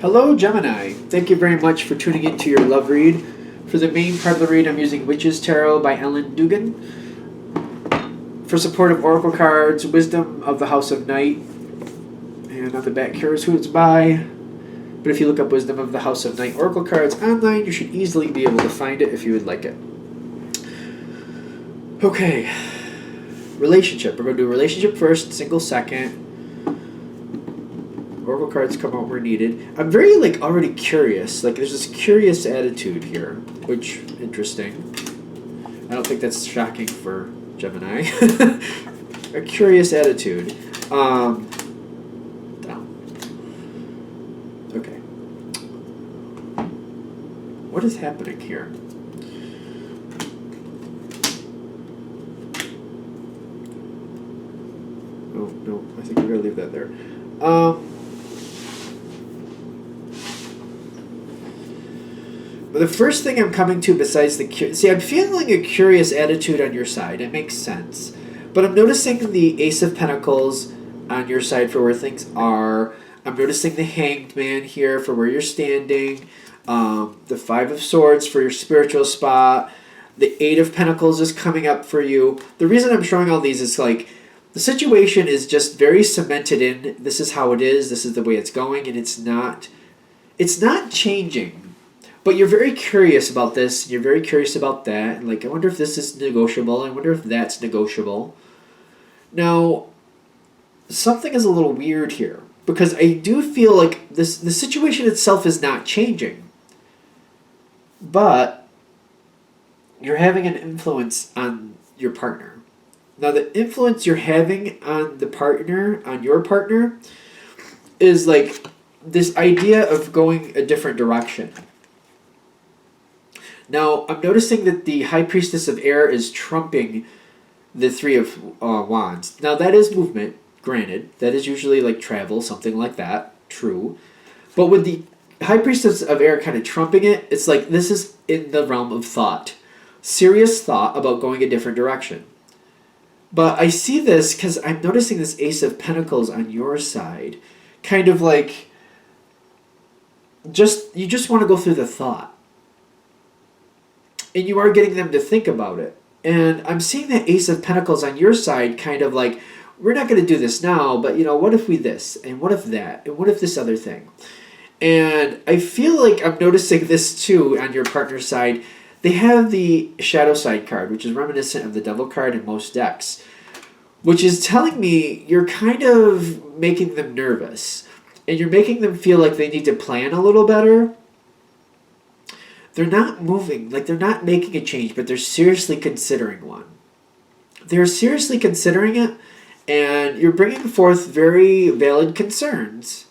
Hello, Gemini. Thank you very much for tuning into your love read. For the main part of the read, I'm using Witch's Tarot by Ellen Dugan. For support of Oracle cards, Wisdom of the House of Night. And on the back here is who it's by. But if you look up Wisdom of the House of Night Oracle cards online, you should easily be able to find it if you would like it. Okay. Relationship. We're going to do relationship first, single second. Oracle cards come out where needed. I'm very, already curious. There's this curious attitude here, which, interesting. I don't think that's shocking for Gemini. A curious attitude. Down. Okay. What is happening here? Oh, no, I think we're going to leave that there. But the first thing I'm coming to besides see, I'm feeling a curious attitude on your side. It makes sense. But I'm noticing the Ace of Pentacles on your side for where things are. I'm noticing the Hanged Man here for where you're standing. The Five of Swords for your spiritual spot. The Eight of Pentacles is coming up for you. The reason I'm showing all these is the situation is just very cemented in. This is how it is. This is the way it's going. And it's not changing. But you're very curious about this, and you're very curious about that. And I wonder if this is negotiable. I wonder if that's negotiable. Now, something is a little weird here. Because I do feel like the situation itself is not changing. But you're having an influence on your partner. Now, the influence you're having on your partner, is this idea of going a different direction. Now, I'm noticing that the High Priestess of Air is trumping the Three of Wands. Now, that is movement, granted. That is usually travel, something like that. True. But with the High Priestess of Air kind of trumping it, it's this is in the realm of thought. Serious thought about going a different direction. But I see this because I'm noticing this Ace of Pentacles on your side. Kind of you just want to go through the thought. And you are getting them to think about it. And I'm seeing that Ace of Pentacles on your side kind of we're not going to do this now, but what if we this? And what if that? And what if this other thing? And I feel I'm noticing this too on your partner's side. They have the Shadow Side card, which is reminiscent of the Devil card in most decks. Which is telling me you're kind of making them nervous. And you're making them feel like they need to plan a little better. They're not moving, they're not making a change, but they're seriously considering one. They're seriously considering it, and you're bringing forth very valid concerns.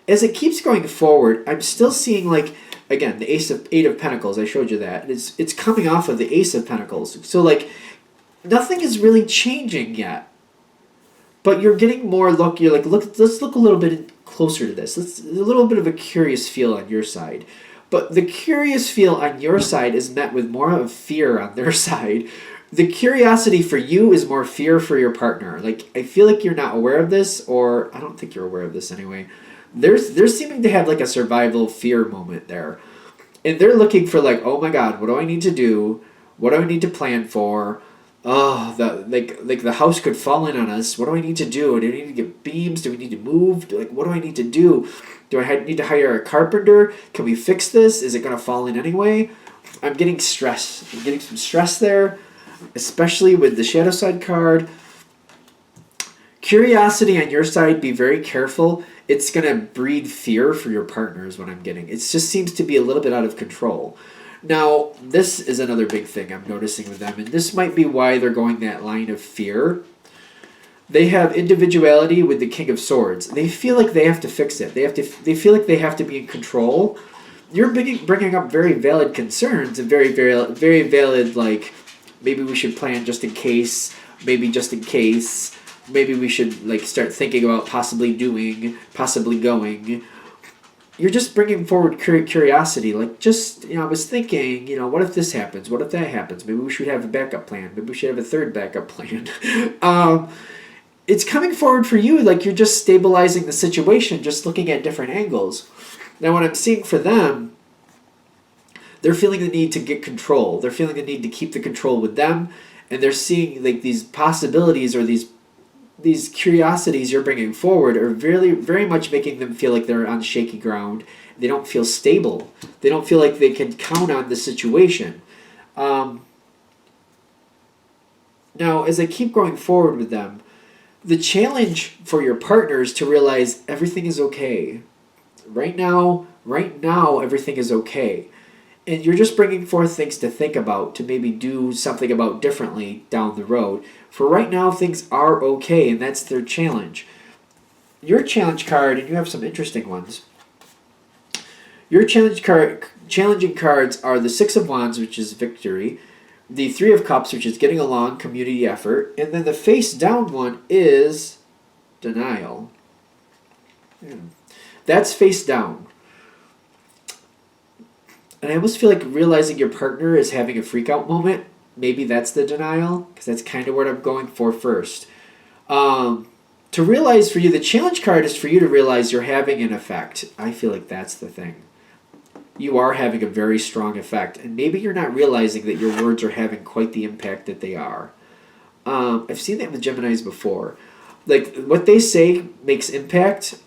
As it keeps going forward, I'm still seeing, again, the Eight of Pentacles, I showed you that. It's coming off of the Ace of Pentacles. So, nothing is really changing yet. But you're getting more look, you're let's look a little bit closer to this. A little bit of a curious feel on your side. But the curious feel on your side is met with more of fear on their side. The curiosity for you is more fear for your partner. I feel like you're not aware of this, or I don't think you're aware of this anyway. They're seeming to have a survival fear moment there. And they're looking for oh my God, what do I need to do? What do I need to plan for? Oh, the house could fall in on us. What do I need to do? Do I need to get beams? Do we need to move? What do I need to do? Do I need to hire a carpenter? Can we fix this? Is it going to fall in anyway? I'm getting stress. I'm getting some stress there, especially with the Shadow Side card. Curiosity on your side, be very careful. It's going to breed fear for your partner is what I'm getting. It just seems to be a little bit out of control. Now, this is another big thing I'm noticing with them, and this might be why they're going that line of fear. They have individuality with the King of Swords. They feel like they have to fix it. They feel like they have to be in control. You're bringing up very valid concerns and very valid, maybe we should plan just in case, maybe just in case, maybe we should start thinking about possibly going. You're just bringing forward curiosity. I was thinking, what if this happens? What if that happens? Maybe we should have a backup plan. Maybe we should have a third backup plan. it's coming forward for you like you're just stabilizing the situation, just looking at different angles. Now, what I'm seeing for them, they're feeling the need to get control. They're feeling the need to keep the control with them, and they're seeing like these possibilities or these curiosities you're bringing forward are very much making them feel like they're on shaky ground. They don't feel stable. They don't feel like they can count on the situation. Now, as I keep going forward with them, the challenge for your partner is to realize everything is okay. Right now, everything is okay. And you're just bringing forth things to think about, to maybe do something about differently down the road. For right now, things are okay, and that's their challenge. Your challenge card, and you have some interesting ones. Your challenging cards are the Six of Wands, which is victory, the Three of Cups, which is getting along, community effort, and then the face down one is denial. That's face down. And I almost feel like realizing your partner is having a freak out moment. Maybe that's the denial, because that's kind of what I'm going for first. To realize for you, the challenge card is for you to realize you're having an effect. I feel like that's the thing. You are having a very strong effect, and maybe you're not realizing that your words are having quite the impact that they are. I've seen that with Geminis before. Like, what they say makes impact,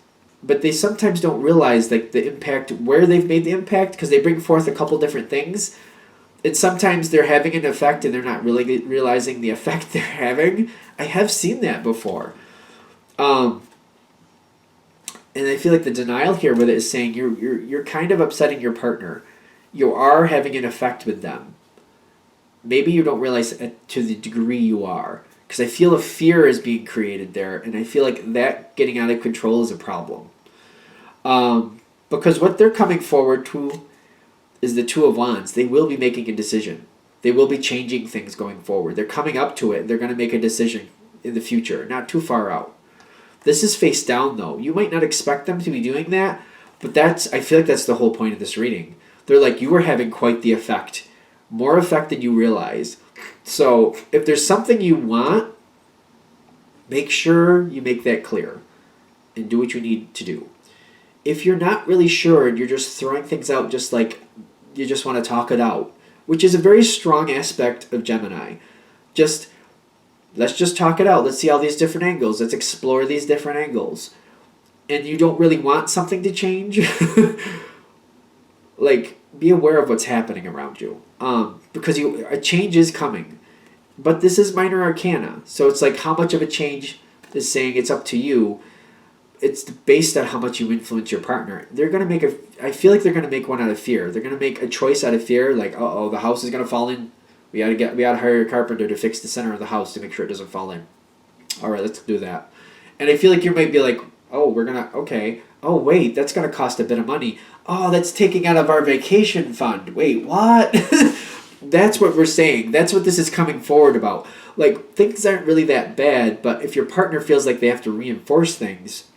but they sometimes don't realize like the impact, where they've made the impact, because they bring forth a couple different things, and sometimes they're having an effect and they're not really realizing the effect they're having. I have seen that before. And I feel like the denial here with it is saying you're kind of upsetting your partner. You are having an effect with them. Maybe you don't realize it to the degree you are. Because I feel a fear is being created there, and I feel like that getting out of control is a problem. Because what they're coming forward to is the Two of Wands. They will be making a decision. They will be changing things going forward. They're coming up to it, and they're going to make a decision in the future, not too far out. This is face down, though. You might not expect them to be doing that, but I feel like that's the whole point of this reading. They're like, you are having quite the effect. More effect than you realize. So, if there's something you want, make sure you make that clear and do what you need to do. If you're not really sure and you're just throwing things out just like you just want to talk it out, which is a very strong aspect of Gemini. Let's just talk it out. Let's see all these different angles. Let's explore these different angles. And you don't really want something to change. Like, be aware of what's happening around you. Because a change is coming. But this is minor arcana. So it's like how much of a change is saying it's up to you. It's based on how much you influence your partner. They're going to I feel like they're going to make one out of fear. They're going to make a choice out of fear. Like, the house is going to fall in. We gotta hire a carpenter to fix the center of the house to make sure it doesn't fall in. All right, let's do that. And I feel like you might be like, okay. Oh, wait, that's gonna cost a bit of money. Oh, that's taking out of our vacation fund. Wait, what? That's what we're saying. That's what this is coming forward about. Like, things aren't really that bad, but if your partner feels like they have to reinforce things,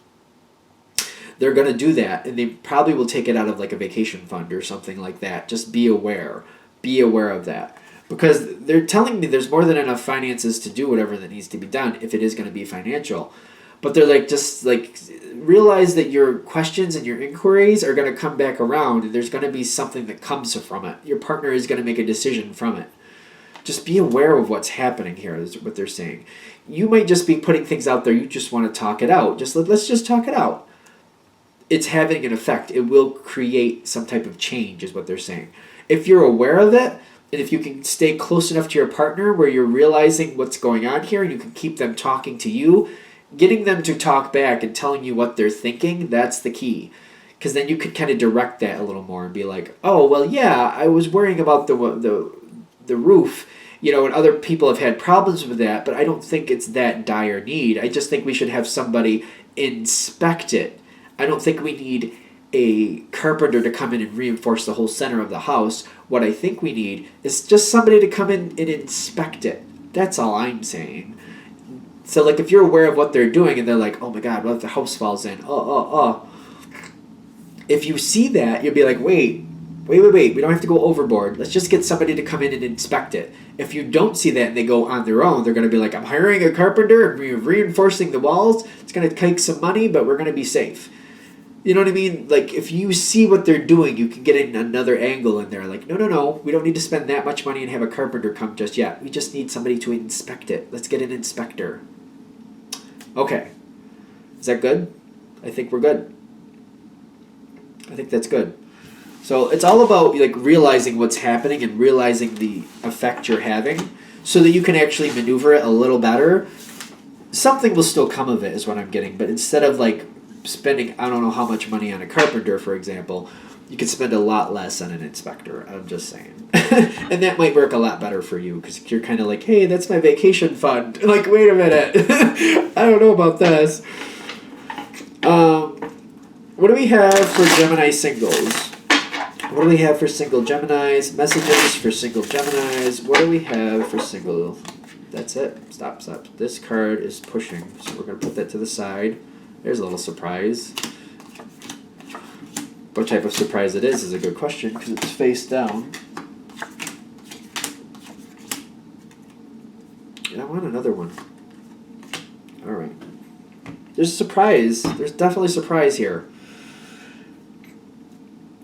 they're gonna do that, and they probably will take it out of like a vacation fund or something like that. Just be aware. Be aware of that. Because they're telling me there's more than enough finances to do whatever that needs to be done if it is going to be financial. But they're like, just like, realize that your questions and your inquiries are going to come back around, and there's going to be something that comes from it. Your partner is going to make a decision from it. Just be aware of what's happening here, is what they're saying. You might just be putting things out there, you just want to talk it out. Let's just talk it out. It's having an effect. It will create some type of change, is what they're saying. If you're aware of it, and if you can stay close enough to your partner where you're realizing what's going on here and you can keep them talking to you, getting them to talk back and telling you what they're thinking, that's the key. Because then you could kind of direct that a little more and be like, oh, well, yeah, I was worrying about the roof, and other people have had problems with that, but I don't think it's that dire need. I just think we should have somebody inspect it. I don't think we need a carpenter to come in and reinforce the whole center of the house. What I think we need is just somebody to come in and inspect it. That's all I'm saying. So, like, if you're aware of what they're doing and they're like, oh my God, what if the house falls in? If you see that, you'll be like, wait, Wait, we don't have to go overboard. Let's just get somebody to come in and inspect it. If you don't see that and they go on their own, they're going to be like, I'm hiring a carpenter and we're reinforcing the walls. It's going to take some money, but we're going to be safe. You know what I mean? Like, if you see what they're doing, you can get in another angle in there. Like, no, we don't need to spend that much money and have a carpenter come just yet. We just need somebody to inspect it. Let's get an inspector. Okay. Is that good? I think we're good. I think that's good. So it's all about like realizing what's happening and realizing the effect you're having so that you can actually maneuver it a little better. Something will still come of it is what I'm getting. But instead of like spending, I don't know how much money on a carpenter, for example, you could spend a lot less on an inspector. I'm just saying. And that might work a lot better for you because you're kind of like, hey, that's my vacation fund. Like, wait a minute. I don't know about this. What do we have for Gemini singles? What do we have for single Geminis? Messages for single Geminis. What do we have for single? That's it. Stop. This card is pushing, so we're going to put that to the side. There's a little surprise. What type of surprise it is a good question because it's face down. And I want another one. All right. There's a surprise. There's definitely a surprise here.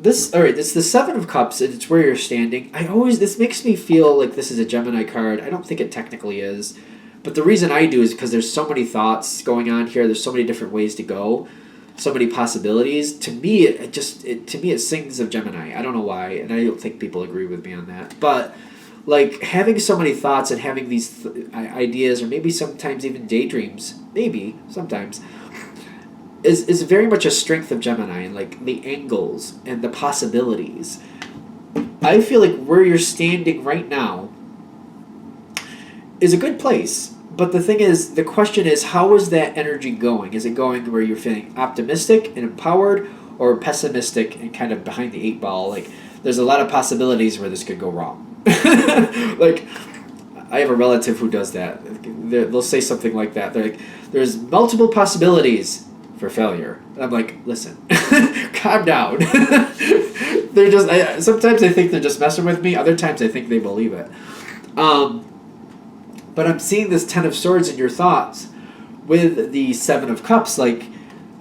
This it's the Seven of Cups, and it's where you're standing. This makes me feel like this is a Gemini card. I don't think it technically is. But the reason I do is because there's so many thoughts going on here. There's so many different ways to go. So many possibilities. To me, it sings of Gemini. I don't know why, and I don't think people agree with me on that. But like having so many thoughts and having these ideas, or maybe sometimes even daydreams, maybe sometimes, is very much a strength of Gemini, and like the angles and the possibilities. I feel like where you're standing right now is a good place. But the thing is, the question is, how is that energy going? Is it going where you're feeling optimistic and empowered, or pessimistic and kind of behind the eight ball? Like, there's a lot of possibilities where this could go wrong. Like, I have a relative who does that. They'll say something like that. They're like, there's multiple possibilities for failure. And I'm like, listen, calm down. They're just, sometimes I think they're just messing with me. Other times I think they believe it. But I'm seeing this Ten of Swords in your thoughts with the Seven of Cups. Like,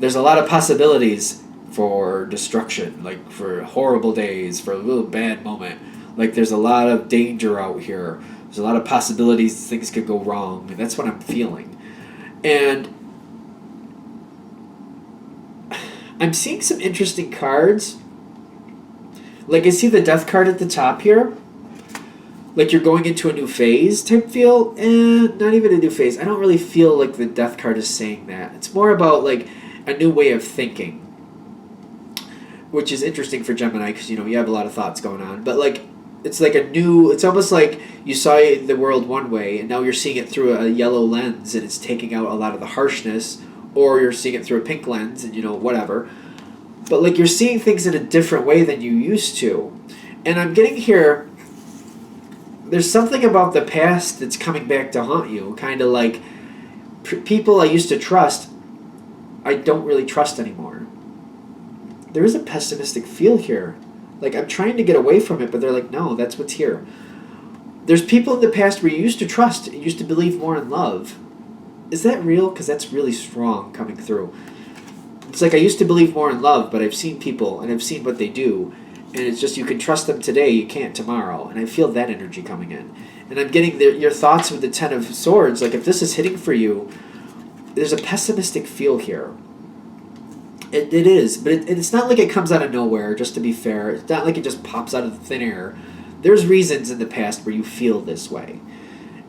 there's a lot of possibilities for destruction, like for horrible days, for a little bad moment. Like, there's a lot of danger out here. There's a lot of possibilities things could go wrong. And that's what I'm feeling. And I'm seeing some interesting cards. Like, I see the Death card at the top here. Like you're going into a new phase type feel. Not even a new phase. I don't really feel like the Death card is saying that. It's more about like a new way of thinking. Which is interesting for Gemini because, you have a lot of thoughts going on. But like, it's like it's almost like you saw the world one way and now you're seeing it through a yellow lens and it's taking out a lot of the harshness. Or you're seeing it through a pink lens and, whatever. But, like, you're seeing things in a different way than you used to. And I'm getting here, there's something about the past that's coming back to haunt you. Kind of like people I used to trust, I don't really trust anymore. There is a pessimistic feel here. Like, I'm trying to get away from it, but they're like, no, that's what's here. There's people in the past where you used to trust, you used to believe more in love. Is that real? Because that's really strong coming through. It's like I used to believe more in love, but I've seen people and I've seen what they do. And it's just you can trust them today, you can't tomorrow. And I feel that energy coming in. And I'm getting your thoughts with the Ten of Swords. Like if this is hitting for you, there's a pessimistic feel here. It is. But it's not like it comes out of nowhere, just to be fair. It's not like it just pops out of the thin air. There's reasons in the past where you feel this way.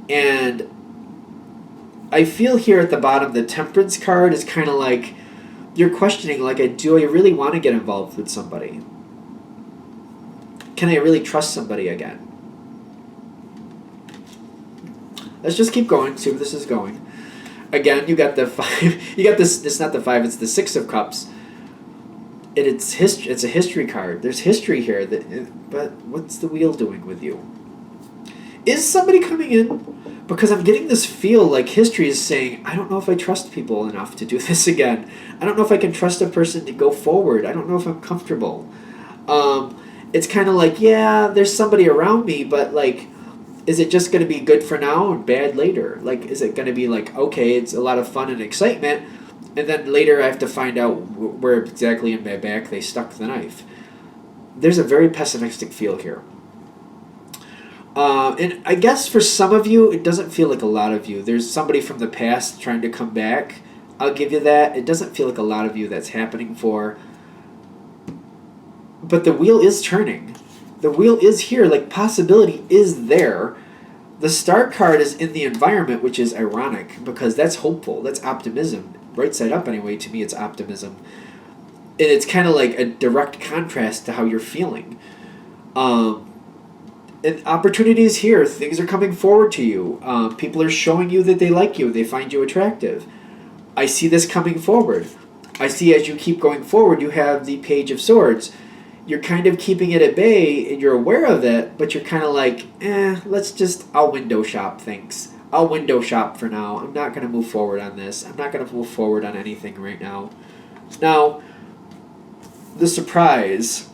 And I feel here at the bottom, the Temperance card is kind of like, you're questioning, like, do I really want to get involved with somebody? Can I really trust somebody again? Let's just keep going, see where this is going. Again, you got the 5, you got this, it's not the 5, it's the 6 of Cups. And it's a history card. There's history here, but what's the wheel doing with you? Is somebody coming in? Because I'm getting this feel like history is saying, I don't know if I trust people enough to do this again. I don't know if I can trust a person to go forward. I don't know if I'm comfortable. it's kind of like, yeah, there's somebody around me, but like, is it just going to be good for now and bad later? Like, is it going to be like, okay, it's a lot of fun and excitement, and then later I have to find out where exactly in my back they stuck the knife? There's a very pessimistic feel here. And I guess for some of you, it doesn't feel like a lot of you. There's somebody from the past trying to come back. I'll give you that. It doesn't feel like a lot of you that's happening for. But the wheel is turning. The wheel is here. Like, possibility is there. The star card is in the environment, which is ironic because that's hopeful. That's optimism. Right side up, anyway, to me, it's optimism. And it's kind of like a direct contrast to how you're feeling. And opportunity is here. Things are coming forward to you. People are showing you that they like you. They find you attractive. I see this coming forward. I see as you keep going forward, you have the Page of Swords. You're kind of keeping it at bay, and you're aware of it, but you're kind of like, I'll window shop things. I'll window shop for now. I'm not going to move forward on this. I'm not going to move forward on anything right now. Now, the surprise,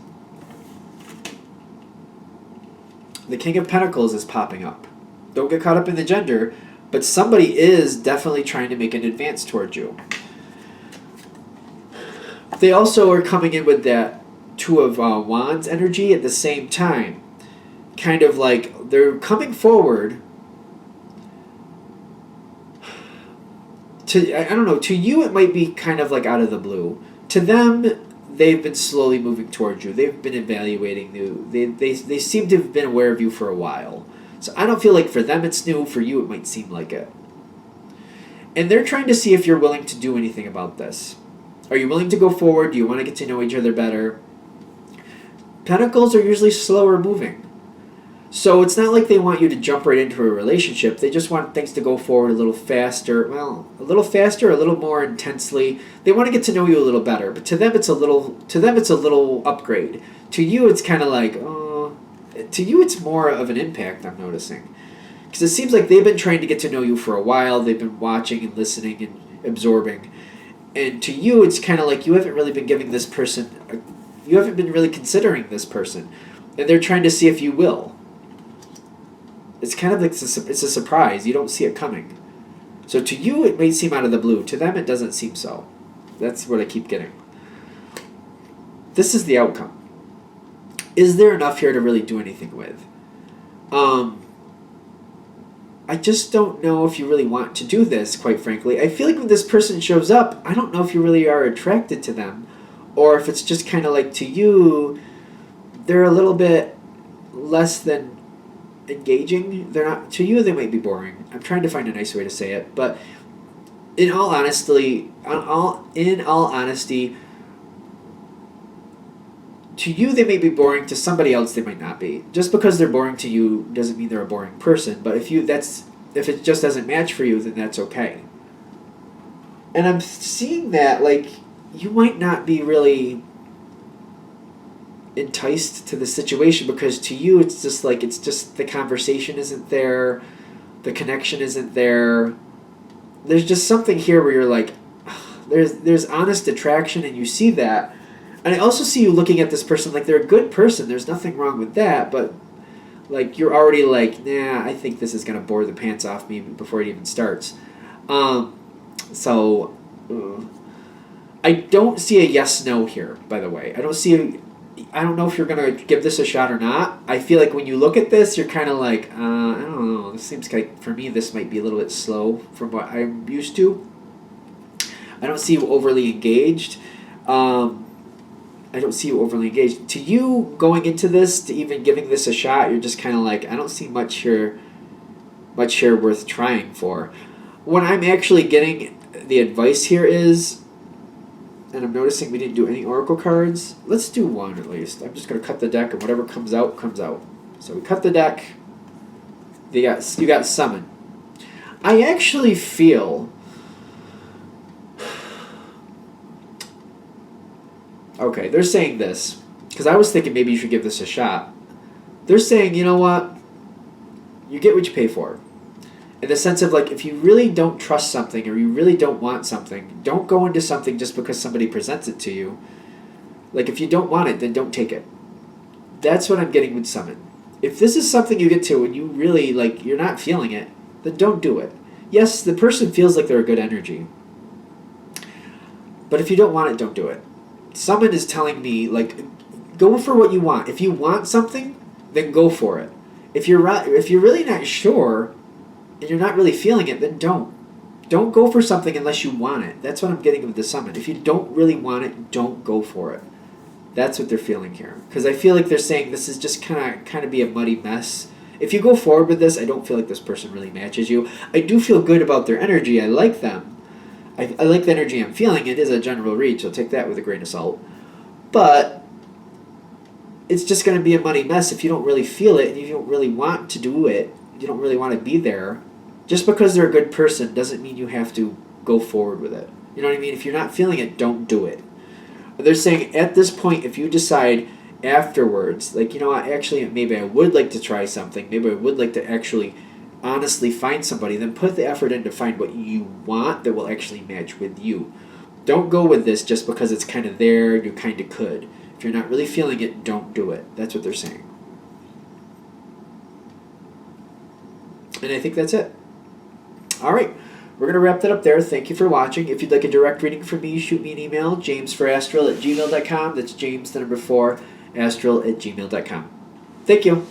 the King of Pentacles is popping up. Don't get caught up in the gender, but somebody is definitely trying to make an advance towards you. They also are coming in with that Two of Wands energy at the same time. Kind of like they're coming forward to, I don't know, to you it might be kind of like out of the blue. To them, they've been slowly moving towards you. They've been evaluating you. They seem to have been aware of you for a while. So I don't feel like for them it's new. For you it might seem like it. And they're trying to see if you're willing to do anything about this. Are you willing to go forward? Do you want to get to know each other better? Pentacles are usually slower moving. So it's not like they want you to jump right into a relationship. They just want things to go forward a little faster. Well, a little faster, a little more intensely. They want to get to know you a little better. But to them it's a little upgrade. To you it's kind of like, to you it's more of an impact, I'm noticing. Because it seems like they've been trying to get to know you for a while. They've been watching and listening and absorbing. And to you it's kind of like you haven't really been giving this person you haven't been really considering this person. And they're trying to see if you will. It's kind of like it's a surprise. You don't see it coming. So to you, it may seem out of the blue. To them, it doesn't seem so. That's what I keep getting. This is the outcome. Is there enough here to really do anything with? I just don't know if you really want to do this, quite frankly. I feel like when this person shows up, I don't know if you really are attracted to them. Or if it's just kind of like to you, they're a little bit less than engaging. They're not, to you they might be boring. I'm trying to find a nice way to say it, but in all honesty, to you they may be boring. To somebody else they might not be. Just because they're boring to you doesn't mean they're a boring person. But if it just doesn't match for you, then that's okay. And I'm seeing that like you might not be really enticed to the situation because to you it's just the conversation isn't there, the connection isn't there. There's just something here where you're like, there's honest attraction and you see that. And I also see you looking at this person like they're a good person. There's nothing wrong with that, but like you're already like, nah, I think this is gonna bore the pants off me before it even starts. I don't see a yes/no here, by the way. I don't know if you're going to give this a shot or not. I feel like when you look at this, you're kind of like, I don't know. This seems like, for me, this might be a little bit slow from what I'm used to. I don't see you overly engaged. To you, going into this, to even giving this a shot, you're just kind of like, I don't see much here worth trying for. What I'm actually getting the advice here is, and I'm noticing we didn't do any oracle cards. Let's do one at least. I'm just going to cut the deck, and whatever comes out, comes out. So we cut the deck. You got summon. I actually feel... Okay, they're saying this, because I was thinking maybe you should give this a shot. They're saying, you know what? You get what you pay for. In the sense of, like, if you really don't trust something or you really don't want something, don't go into something just because somebody presents it to you. Like, if you don't want it, then don't take it. That's what I'm getting with summon. If this is something you get to and you really, like, you're not feeling it, then don't do it. Yes, the person feels like they're a good energy. But if you don't want it, don't do it. Summon is telling me, like, go for what you want. If you want something, then go for it. If you're really not sure and you're not really feeling it, then don't. Don't go for something unless you want it. That's what I'm getting with the summon. If you don't really want it, don't go for it. That's what they're feeling here. Because I feel like they're saying this is just kind of be a muddy mess. If you go forward with this, I don't feel like this person really matches you. I do feel good about their energy. I like them. I like the energy I'm feeling. It is a general read, so take that with a grain of salt. But it's just going to be a muddy mess if you don't really feel it and you don't really want to do it. You don't really want to be there. Just because they're a good person doesn't mean you have to go forward with it. You know what I mean? If you're not feeling it, don't do it. They're saying at this point, if you decide afterwards, like, you know what, actually, maybe I would like to try something, maybe I would like to actually honestly find somebody, then put the effort in to find what you want that will actually match with you. Don't go with this just because it's kind of there, you kind of could. If you're not really feeling it, don't do it. That's what they're saying. And I think that's it. All right, we're going to wrap that up there. Thank you for watching. If you'd like a direct reading from me, shoot me an email, jamesforastral@gmail.com. That's James, the number 4, astral@gmail.com. Thank you.